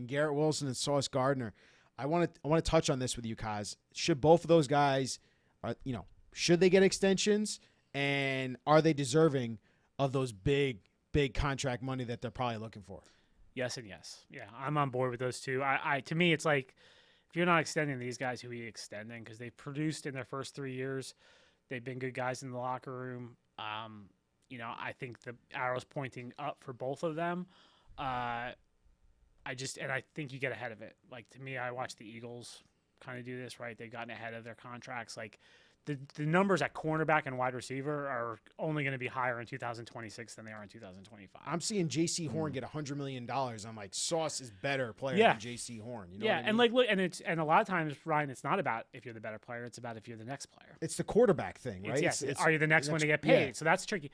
Garrett Wilson and Sauce Gardner. I want to touch on this with you, Kaz. Should both of those guys, should they get extensions, and are they deserving of those big contract money that they're probably looking for? Yes and yes. Yeah, I'm on board with those two. To me, it's like if you're not extending these guys, who are you extending? Because they've produced in their first 3 years. They've been good guys in the locker room. I think the arrow's pointing up for both of them. I think you get ahead of it. Like, to me, I watch the Eagles kind of do this, right? They've gotten ahead of their contracts. Like, the numbers at cornerback and wide receiver are only going to be higher in 2026 than they are in 2025. I'm seeing J.C. Horn get $100 million. I'm like, Sauce is better player than J.C. Horn. You know what I mean? And like, look, and a lot of times, Ryan, it's not about if you're the better player. It's about if you're the next player. It's the quarterback thing, right? It's, are you the next one to get paid? Yeah. So that's tricky.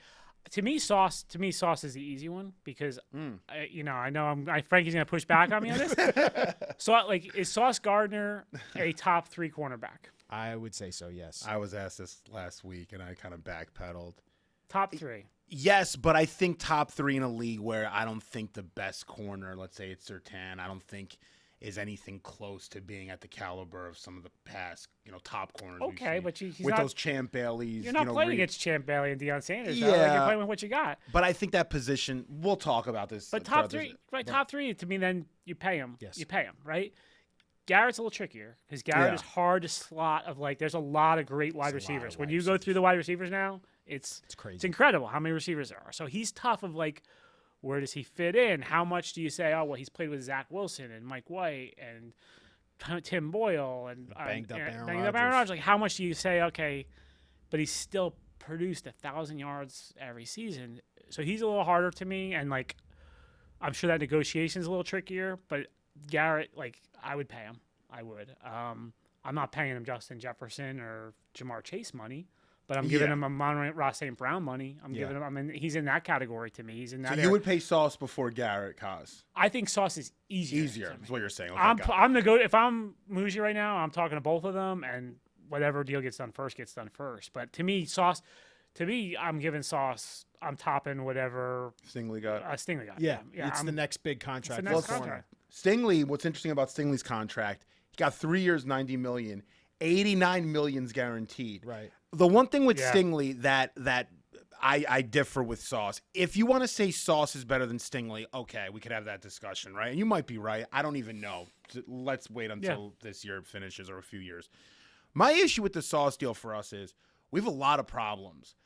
To me, Sauce is the easy one because, I know Frankie's going to push back on me on this. So, like, is Sauce Gardner a top 3 cornerback? I would say so, yes. I was asked this last week, and I kind of backpedaled. Top 3. Yes, but I think top 3 in a league where I don't think the best corner, let's say it's Surtain, I don't think is anything close to being at the caliber of some of the past, top corners. Okay, but he's with not, those Champ Baileys. You're not playing against Champ Bailey and Deion Sanders. Yeah, though. Like, you're playing with what you got. But I think that position. We'll talk about this. But top 3, right? Top 3 to me, then you pay him. Yes, you pay him, right? Garrett's a little trickier because Garrett is hard to slot. There's a lot of great wide receivers. When you go through the wide receivers now, it's crazy. It's incredible how many receivers there are. So he's tough of like, where does he fit in? How much do you say, oh, well, he's played with Zach Wilson and Mike White and Tim Boyle and banged up Aaron Rodgers. Like, how much do you say, okay, but he's still produced 1,000 yards every season. So he's a little harder to me. And like, I'm sure that negotiation is a little trickier, but Garrett, like, I would pay him. I would. I'm not paying him Justin Jefferson or Jamar Chase money, but I'm giving him a Ross St. Brown money. I'm giving him. I mean, he's in that category to me. He's in that. So you would pay Sauce before Garrett, Kaz? I think Sauce is easier. Easier is what you're saying. Okay, If I'm Muji right now, I'm talking to both of them, and whatever deal gets done first gets done first. But to me, Sauce. To me, I'm giving Sauce. I'm topping whatever Stingley got. Stingley got. Yeah, it's the next big contract. It's the next contract. Stingley. What's interesting about Stingley's contract? He got 3 years, $90 million. $89 million's guaranteed. Right. The one thing with Stingley that I differ with Sauce. If you want to say Sauce is better than Stingley, okay, we could have that discussion, right? And you might be right. I don't even know. Let's wait until this year finishes or a few years. My issue with the Sauce deal for us is we have a lot of problems.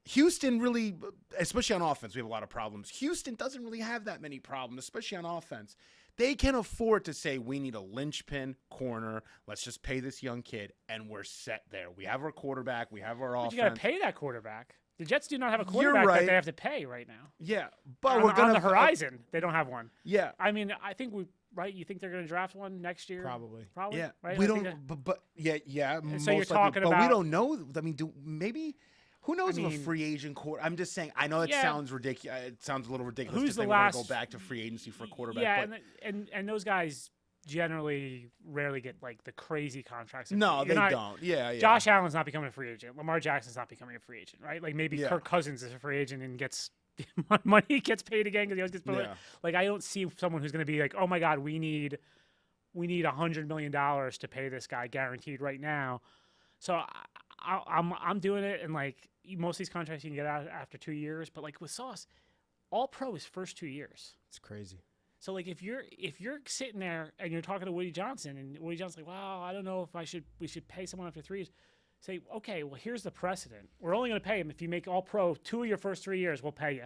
Houston really, especially on offense, we have a lot of problems. Houston doesn't really have that many problems, especially on offense. They can afford to say, we need a linchpin corner. Let's just pay this young kid, and we're set there. We have our quarterback. We have our offense. You got to pay that quarterback. The Jets do not have a quarterback that they have to pay right now. Yeah, but we're on the horizon. They don't have one. Yeah, I mean, I think you think they're going to draft one next year? Probably. Yeah, right. We don't. But yeah. So you're talking about. But we don't know. I mean, maybe. Who knows if a free agent I'm just saying. I know it sounds ridiculous. It sounds a little ridiculous. Who's to the last? Go back to free agency for a quarterback. Yeah, but, and those guys generally rarely get like the crazy contracts. No, they don't. Yeah. Josh Allen's not becoming a free agent. Lamar Jackson's not becoming a free agent, right? Like maybe Kirk Cousins is a free agent and gets money, gets paid again because he always gets paid. Like I don't see someone who's going to be like, oh my God, we need $100 million to pay this guy guaranteed right now. So I'm doing it, and like most of these contracts you can get out after 2 years, but like with Sauce, all pro is first 2 years. It's crazy. So like if you're sitting there and you're talking to Woody Johnson, and Woody Johnson's like, well, I don't know if we should pay someone after 3 years. Say, okay, well here's the precedent. We're only going to pay him if you make all pro 2 of your first 3 years. We'll pay you.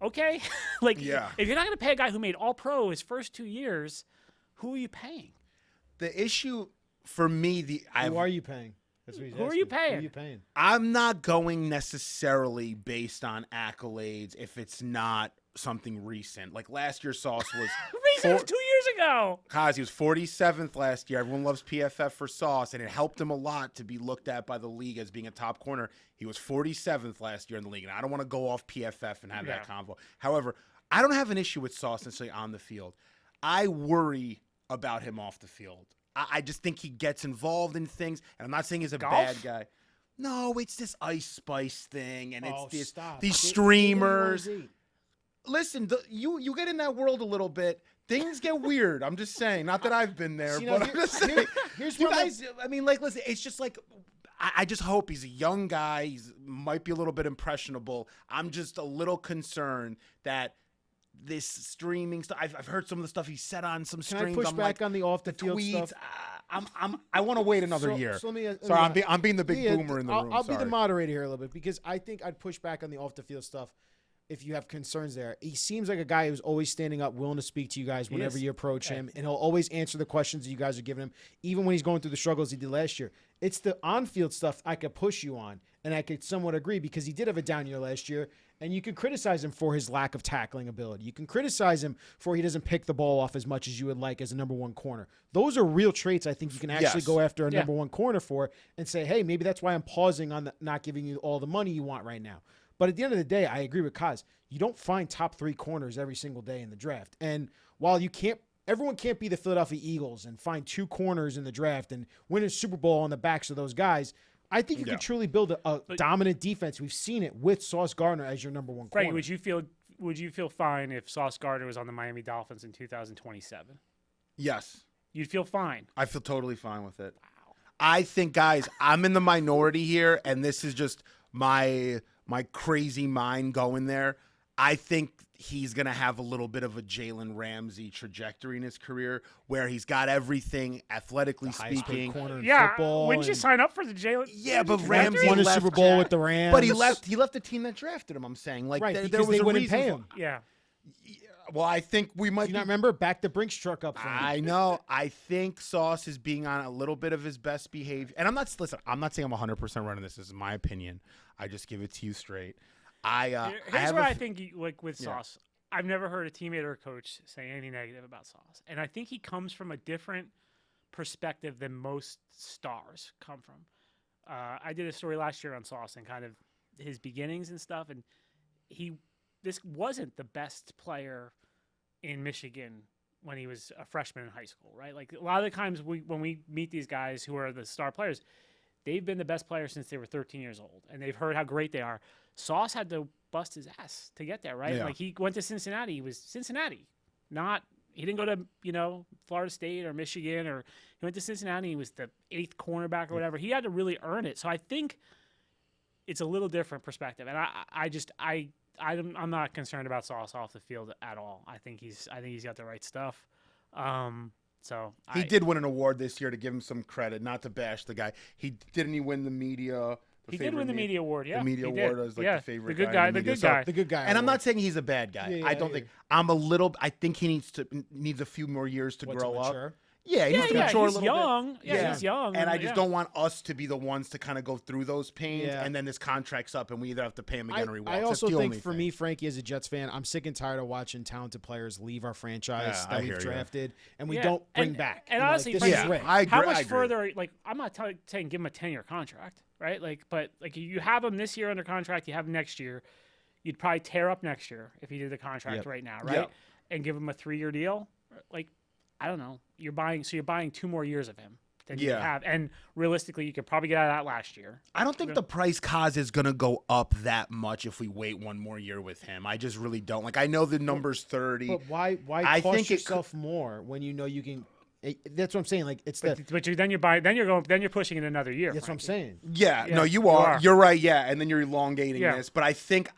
Okay, if you're not going to pay a guy who made all pro his first 2 years, who are you paying? The issue for me, who are you paying? Who are you paying? Who are you paying? I'm not going necessarily based on accolades if it's not something recent. Like last year, Sauce was recent was 2 years ago. Cause he was 47th last year. Everyone loves PFF for Sauce, and it helped him a lot to be looked at by the league as being a top corner. He was 47th last year in the league, and I don't want to go off PFF and have that convo. However, I don't have an issue with Sauce necessarily on the field. I worry about him off the field. I just think he gets involved in things, and I'm not saying he's a bad guy. No, it's this Ice Spice thing, and it's these streamers. Listen, you get in that world a little bit. things get weird. I'm just saying. Not that I've been there, See, now, but I'm just saying. here's You what I'm- guys, I mean, like, listen, it's just like, I just hope he's a young guy. He's might be a little bit impressionable. I'm just a little concerned that this streaming stuff. I've heard some of the stuff he said on some Can streams. I push I'm back like, on the off the field tweets. stuff? I want to wait another year. So let me, Sorry, I'm being the big boomer in the room. I'll be the Sorry. moderator here a little bit because I think I'd push back on the off the field stuff if you have concerns there. He seems like a guy who's always standing up, willing to speak to you guys whenever you approach him, and he'll always answer the questions that you guys are giving him, even when he's going through the struggles he did last year. It's the on-field stuff I could push you on, and I could somewhat agree because he did have a down year last year, and you can criticize him for his lack of tackling ability. You can criticize him for he doesn't pick the ball off as much as you would like as a number one corner. Those are real traits I think you can actually go after a number one corner for and say, hey, maybe that's why I'm pausing on not giving you all the money you want right now. But at the end of the day, I agree with Kaz. You don't find top 3 corners every single day in the draft. And while everyone can't be the Philadelphia Eagles and find 2 corners in the draft and win a Super Bowl on the backs of those guys, I think you can truly build a dominant defense. We've seen it with Sauce Gardner as your number one corner. Frank, would you feel fine if Sauce Gardner was on the Miami Dolphins in 2027? Yes. You'd feel fine. I feel totally fine with it. Wow. I think, guys, I'm in the minority here, and this is just my crazy mind going there. I think he's going to have a little bit of a Jalen Ramsey trajectory in his career where he's got everything athletically speaking. Corner in Yeah, football wouldn't you sign up for the Jalen? Yeah, but Ramsey Ramsey won a left, Super Bowl with the Rams. But he left the team that drafted him, I'm saying. Like, right, there because was they a wouldn't reason pay for- him. Yeah. Well, I think we might Do you not remember? Back the Brinks truck up for him. I know. I think Sauce is being on a little bit of his best behavior. And I'm not saying I'm 100% running this. This is my opinion. I just give it to you straight. Here's what I think, like with Sauce. I've never heard a teammate or a coach say anything negative about Sauce. And I think he comes from a different perspective than most stars come from. I did a story last year on Sauce and kind of his beginnings and stuff. And this wasn't the best player in Michigan when he was a freshman in high school, right? Like a lot of the times when we meet these guys who are the star players, they've been the best player since they were 13 years old, and they've heard how great they are. Sauce had to bust his ass to get there, right? Yeah. Like he went to Cincinnati. He was Cincinnati, he didn't go to, Florida State or Michigan, or he went to Cincinnati. He was the 8th cornerback or whatever. He had to really earn it. So I think it's a little different perspective. And I'm not concerned about Sauce off the field at all. I think he's got the right stuff. He did win an award this year, to give him some credit, not to bash the guy. Didn't he win the media? He did win the media award, yeah. The media he award did. was like the favorite the good guy. guy, the good guy. The good guy. And I'm award. not saying he's a bad guy. Yeah, I don't think. I think he needs a few more years to grow up. mature? Yeah, he needs to mature a he's little young. bit. Yeah, he's young. And I just don't want us to be the ones to kind of go through those pains, Yeah. and then this contract's up, and we either have to pay him again or he walks. I also That's the think only for thing. me, Frankie, as a Jets fan, I'm sick and tired of watching talented players leave our franchise Yeah, I that hear we've you. drafted and we don't bring back. And You know, honestly, this Frankie, is great. I agree. how I much agree. further? Like, I'm not saying give him a 10-year contract, right? But you have him this year under contract. You have him next year. You'd probably tear up next year if he did the contract right now, right? Yep. And give him a 3-year deal. Like, I don't know. You're buying 2 more years of him than you have, and realistically, you could probably get out of that last year. I don't think the price Kaz is going to go up that much if we wait one more year with him. I just really don't. Like, I know the number's 30. But why I cost think yourself more when you know you can? That's what I'm saying. Like it's But you're pushing it another year. That's what I'm saying. Yeah, Yeah, no, you you are. are. You're right, yeah. And then you're elongating Yeah. this. But I think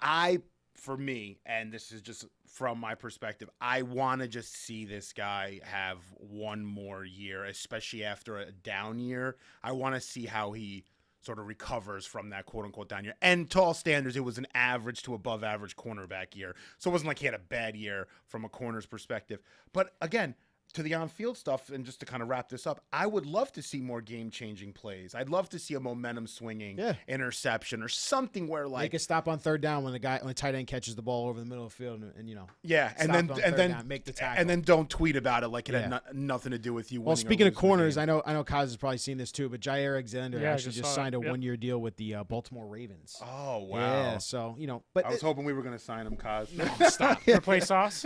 for me, and this is just from my perspective, I want to just see this guy have one more year, especially after a down year. I want to see how he sort of recovers from that quote-unquote down year. And to all standards, it was an average to above average cornerback year. So it wasn't like he had a bad year from a corner's perspective. But again, to the on-field stuff, and just to kind of wrap this up, I would love to see more game-changing plays. I'd love to see a momentum-swinging interception or something where, like, Make a stop on third down when the tight end catches the ball over the middle of the field, and yeah, and stop then on and third then down, make the tackle. and then don't tweet about it like it Yeah. had nothing to do with you. Well, winning or speaking of losing the corners, game. I know Kaz has probably seen this too, but Jair Alexander Yeah, I actually just just saw signed a it. Yep. 1-year deal with the Baltimore Ravens. Oh wow! Yeah, so but I was hoping we were going to sign him, Kaz. stop. Replace Sauce.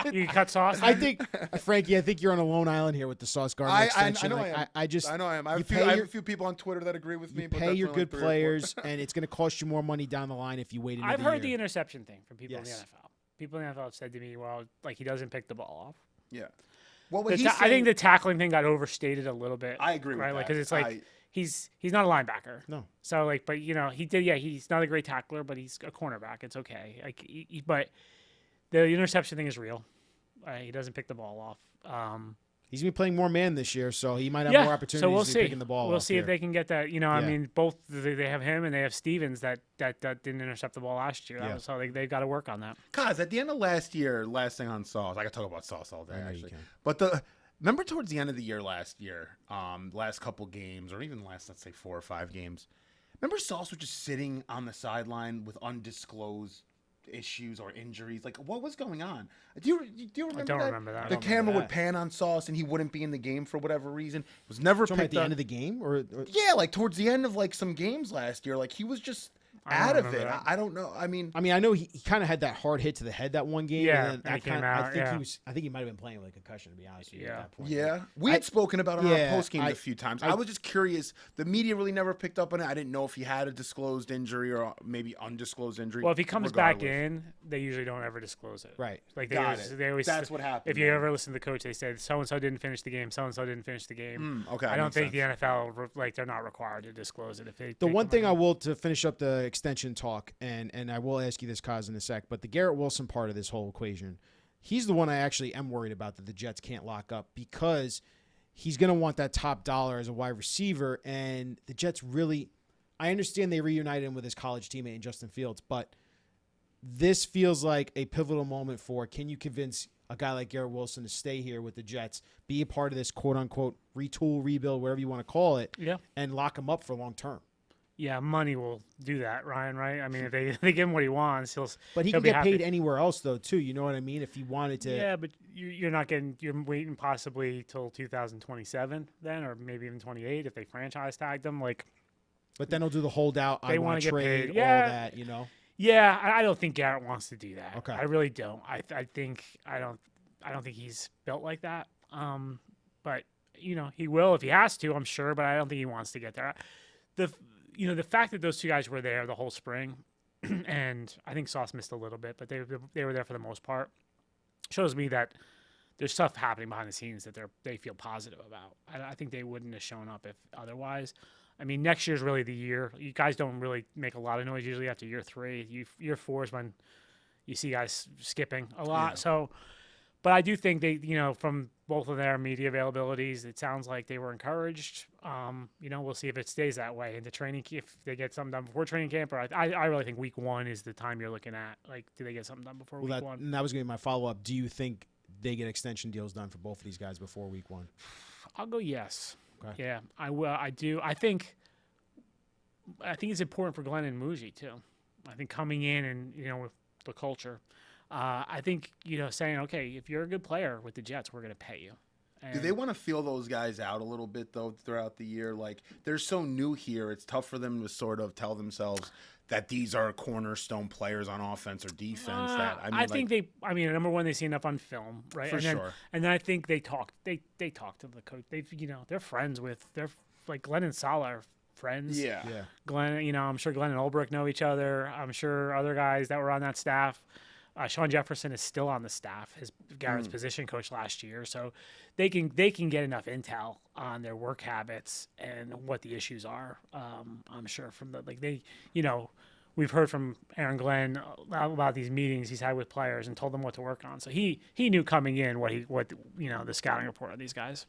You can cut Sauce. I think, Frankie, you're on a lone island here with the Sauce Gardner I extension. know Like, I am. I just I know I am. I have, you a few, pay I have your- a few people on Twitter that agree with me. you but pay that's your only good 3 or 4. players, and it's going to cost you more money down the line if you wait another I've heard year. the interception thing from people in the Yes. NFL. people in the NFL have said to me, well, like he doesn't pick the ball off. Yeah. Well, I think the tackling thing got overstated a little bit. I agree with right? that. Like, because it's like he's not a linebacker. No. So like, but he did. Yeah, he's not a great tackler, but he's a cornerback. It's okay. Like, but the interception thing is real. He doesn't pick the ball off. He's gonna be playing more man this year, so he might have more opportunities so we'll to see. be picking the ball. We'll off see if they can get that. I mean, both they have him and they have Stevens that didn't intercept the ball last year. Yeah. So they've got to work on that. Cause at the end of last year, last thing on Sauce, I could talk about Sauce all day I know you actually. can. But remember towards the end of the year last year, last couple games, or even last, let's say 4 or 5 games, remember Sauce was just sitting on the sideline with undisclosed issues or injuries? Like, what was going on? Do you remember I don't that? remember that. The camera would that. pan on Sauce and he wouldn't be in the game for whatever reason. It was never So at picked the up. end of the game, or Yeah, like towards the end of like some games last year, like he was just I don't out of remember it. that. I don't know. I mean, I know he kind of had that hard hit to the head that one game. Yeah, and and he came I out, think yeah. I think he might have been playing with a concussion, to be honest with you. Yeah. At that point. yeah, we had spoken about it on yeah, our post games I- a few times. I was just curious. The media really never picked up on it. I didn't know if he had a disclosed injury or maybe undisclosed injury. Well, if he comes back Regardless. in, they usually don't ever disclose it. Right. Like Got it. they always. That's what happened. If you then. ever listen to the coach, they say so and so didn't finish the game. So and so didn't finish the game. Okay, I don't makes think sense. the NFL like they're not required to disclose it. If they The they one come thing in. I will, to finish up the extension talk, and I will ask you this, Kaz, in a sec, but the Garrett Wilson part of this whole equation, he's the one I actually am worried about that the Jets can't lock up, because he's going to want that top dollar as a wide receiver, and the Jets really, I understand they reunited him with his college teammate in Justin Fields, but this feels like a pivotal moment for, can you convince a guy like Garrett Wilson to stay here with the Jets, be a part of this quote-unquote retool, rebuild, whatever you want to call it, Yeah. and lock him up for long term? Yeah, money will do that, Ryan. Right? I mean, if they give him what he wants, But he he'll can be get happy. paid anywhere else, though, too. You know what I mean? If he wanted to. Yeah, but you're not getting. You're waiting possibly till 2027 then, or maybe even 28 if they franchise tagged him. Like, But then he'll do the holdout. I They want wanna to get trade, paid. all Yeah. that, you know? yeah, I don't think Garrett wants to do that. Okay. I really don't. I think I don't think he's built like that. But he will if he has to, I'm sure. But I don't think he wants to get there. The fact that those two guys were there the whole spring, and I think Sauce missed a little bit, but they were there for the most part, shows me that there's stuff happening behind the scenes that they feel positive about. I think they wouldn't have shown up if otherwise. I mean, next year's really the year. You guys don't really make a lot of noise usually after year 3. Year 4 is when you see guys skipping a lot. Yeah. So, but I do think they, from both of their media availabilities, it sounds like they were encouraged. We'll see if it stays that way into training. If they get something done before training camp, or I really think week 1 is the time you're looking at. Like, do they get something done before week 1? And that was going to be my follow-up. Do you think they get extension deals done for both of these guys before week 1? I'll go yes. Okay. Yeah, I will. I do. I think it's important for Glenn and Muji too. I think coming in and with the culture, I think saying, okay, if you're a good player with the Jets, we're going to pay you. Do they want to feel those guys out a little bit though throughout the year? Like, they're so new here, it's tough for them to sort of tell themselves that these are cornerstone players on offense or defense. I think number one, they see enough on film, right? For sure. And then I think they talk. They talk to the coach. They're friends with. They're like Glenn and Salah are friends. Yeah. Glenn, I'm sure Glenn and Ulbrich know each other. I'm sure other guys that were on that staff. Sean Jefferson is still on the staff, his Garrett's position coach last year, so they can get enough intel on their work habits and what the issues are. I'm sure from we've heard from Aaron Glenn about these meetings he's had with players and told them what to work on. So he knew coming in what the scouting report of these guys.